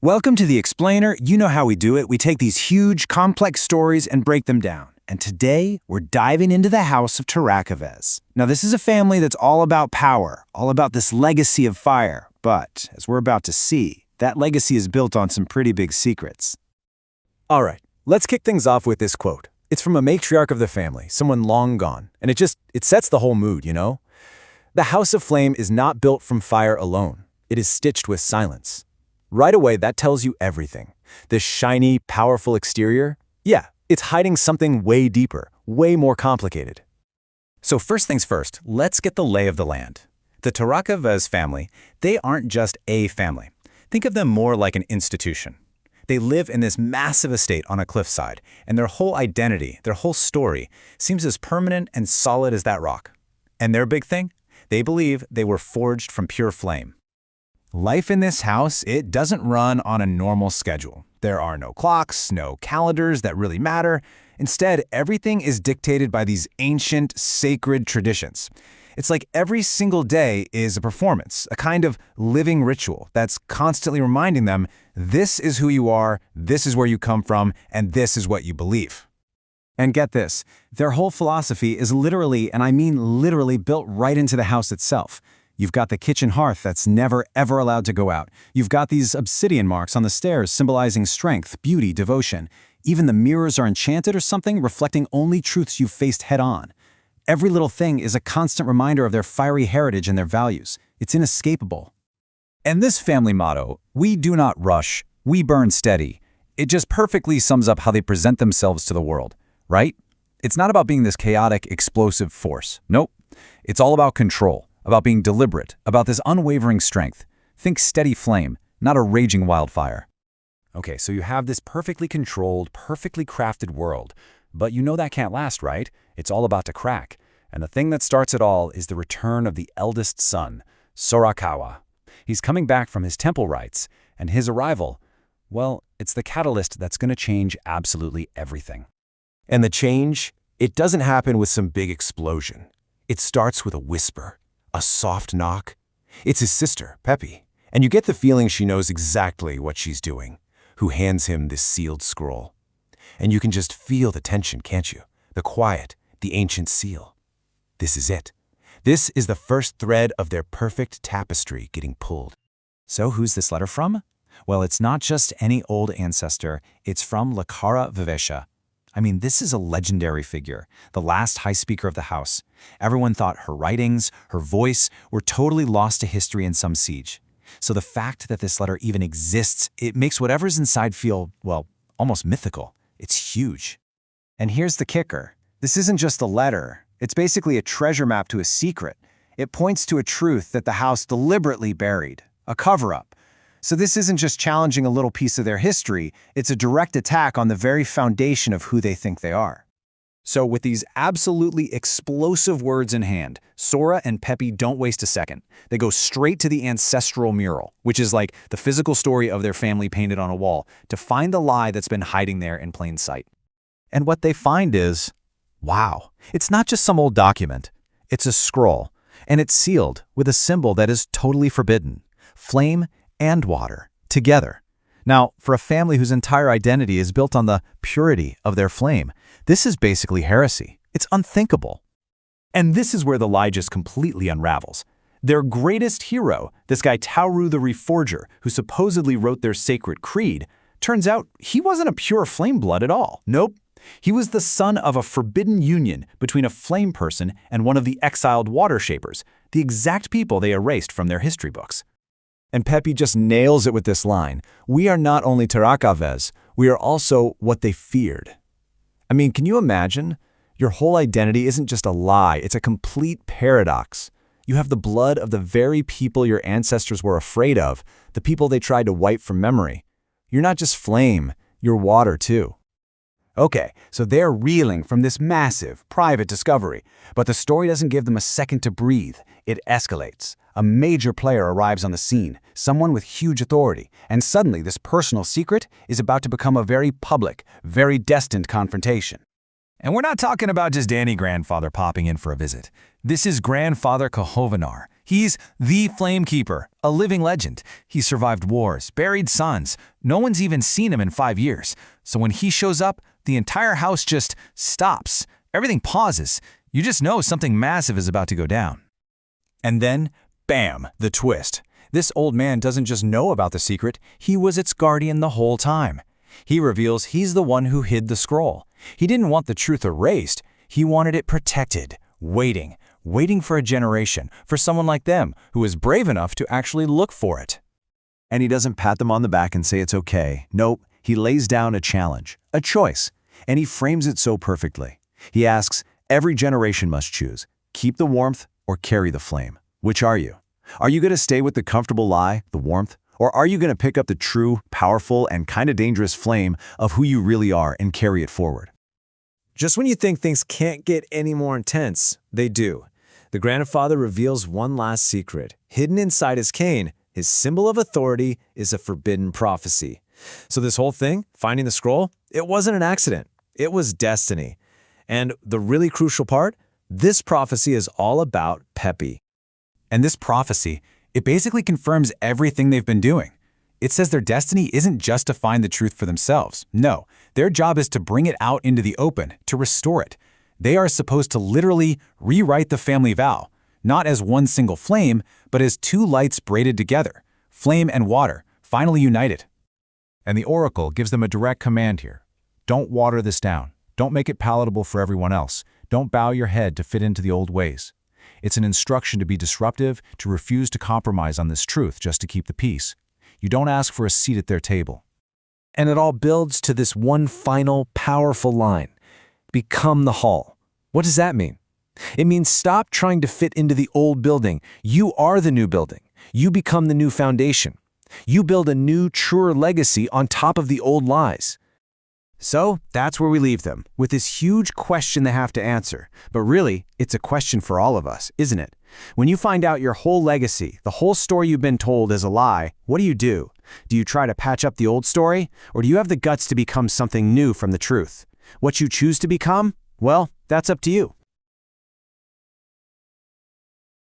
Welcome to The Explainer. You know how we do it. We take these huge, complex stories and break them down. And today, we're diving into the house of Tarraqhavezz. Now, this is a family that's all about power, all about this legacy of fire. But, as we're about to see, that legacy is built on some pretty big secrets. All right, let's kick things off with this quote. It's from a matriarch of the family, someone long gone, and it sets the whole mood, you know? The House of Flame is not built from fire alone. It is stitched with silence. Right away, that tells you everything. This shiny, powerful exterior, yeah, it's hiding something way deeper, way more complicated. So first things first, let's get the lay of the land. The Tarraqhavezz family, they aren't just a family. Think of them more like an institution. They live in this massive estate on a cliffside, and their whole identity, their whole story, seems as permanent and solid as that rock. And their big thing? They believe they were forged from pure flame. Life in this house, it doesn't run on a normal schedule. There are no clocks, no calendars that really matter. Instead, everything is dictated by these ancient, sacred traditions. It's like every single day is a performance, a kind of living ritual that's constantly reminding them, this is who you are, this is where you come from, and this is what you believe. And get this, their whole philosophy is literally, and I mean literally, built right into the house itself. You've got the kitchen hearth that's never, ever allowed to go out. You've got these obsidian marks on the stairs symbolizing strength, beauty, devotion. Even the mirrors are enchanted or something, reflecting only truths you've faced head-on. Every little thing is a constant reminder of their fiery heritage and their values. It's inescapable. And this family motto, we do not rush, we burn steady, it just perfectly sums up how they present themselves to the world, right? It's not about being this chaotic, explosive force. Nope. It's all about control. About being deliberate, about this unwavering strength. Think steady flame, not a raging wildfire. Okay, so you have this perfectly controlled, perfectly crafted world, but you know that can't last, right? It's all about to crack. And the thing that starts it all is the return of the eldest son, Tarraqhavezz. He's coming back from his temple rites, and his arrival, well, it's the catalyst that's going to change absolutely everything. And the change, it doesn't happen with some big explosion. It starts with a whisper. A soft knock. It's his sister, Pepi, and you get the feeling she knows exactly what she's doing, who hands him this sealed scroll. And you can just feel the tension, can't you? The quiet, the ancient seal. This is it. This is the first thread of their perfect tapestry getting pulled. So who's this letter from? Well, it's not just any old ancestor, it's from Tarraqhavezz. I mean, this is a legendary figure, the last high speaker of the house. Everyone thought her writings, her voice, were totally lost to history in some siege. So the fact that this letter even exists, it makes whatever's inside feel, well, almost mythical. It's huge. And here's the kicker. This isn't just a letter. It's basically a treasure map to a secret. It points to a truth that the house deliberately buried, a cover-up. So this isn't just challenging a little piece of their history, it's a direct attack on the very foundation of who they think they are. So with these absolutely explosive words in hand, Sora and Pepi don't waste a second. They go straight to the ancestral mural, which is like the physical story of their family painted on a wall, to find the lie that's been hiding there in plain sight. And what they find is, wow, it's not just some old document. It's a scroll, and it's sealed with a symbol that is totally forbidden. Flame and water, together. Now, for a family whose entire identity is built on the purity of their flame, this is basically heresy. It's unthinkable. And this is where the lie just completely unravels. Their greatest hero, this guy Tauru the Reforger, who supposedly wrote their sacred creed, turns out he wasn't a pure flame blood at all. Nope. He was the son of a forbidden union between a flame person and one of the exiled water shapers, the exact people they erased from their history books. And Pepi just nails it with this line, we are not only Tarraqhavezz, we are also what they feared. I mean, can you imagine? Your whole identity isn't just a lie, it's a complete paradox. You have the blood of the very people your ancestors were afraid of, the people they tried to wipe from memory. You're not just flame, you're water too. Okay, so they're reeling from this massive, private discovery, but the story doesn't give them a second to breathe. It escalates. A major player arrives on the scene, someone with huge authority, and suddenly this personal secret is about to become a very public, very destined confrontation. And we're not talking about just any grandfather popping in for a visit. This is Grandfather Qhiyaara. He's the Flamekeeper, a living legend. He survived wars, buried sons. No one's even seen him in 5 years. So when he shows up, the entire house just stops. Everything pauses. You just know something massive is about to go down. And then, bam, the twist. This old man doesn't just know about the secret, he was its guardian the whole time. He reveals he's the one who hid the scroll. He didn't want the truth erased, he wanted it protected, waiting for a generation, for someone like them who is brave enough to actually look for it. And he doesn't pat them on the back and say it's okay. Nope, he lays down a challenge, a choice, and he frames it so perfectly. He asks, every generation must choose, keep the warmth or carry the flame. Which are you? Are you going to stay with the comfortable lie, the warmth, or are you going to pick up the true, powerful, and kind of dangerous flame of who you really are and carry it forward? Just when you think things can't get any more intense, they do. The grandfather reveals one last secret. Hidden inside his cane, his symbol of authority, is a forbidden prophecy. So this whole thing, finding the scroll, it wasn't an accident. It was destiny. And the really crucial part, this prophecy is all about Pepi. And this prophecy, it basically confirms everything they've been doing. It says their destiny isn't just to find the truth for themselves. No, their job is to bring it out into the open, to restore it. They are supposed to literally rewrite the family vow, not as one single flame, but as two lights braided together, flame and water, finally united. And the oracle gives them a direct command here. Don't water this down. Don't make it palatable for everyone else. Don't bow your head to fit into the old ways. It's an instruction to be disruptive, to refuse to compromise on this truth just to keep the peace. You don't ask for a seat at their table. And it all builds to this one final, powerful line. Become the hall. What does that mean? It means stop trying to fit into the old building. You are the new building. You become the new foundation. You build a new, truer legacy on top of the old lies. So that's where we leave them, with this huge question they have to answer. But really, it's a question for all of us, isn't it? When you find out your whole legacy, the whole story you've been told is a lie, what do you do? Do you try to patch up the old story? Or do you have the guts to become something new from the truth? What you choose to become? Well, that's up to you.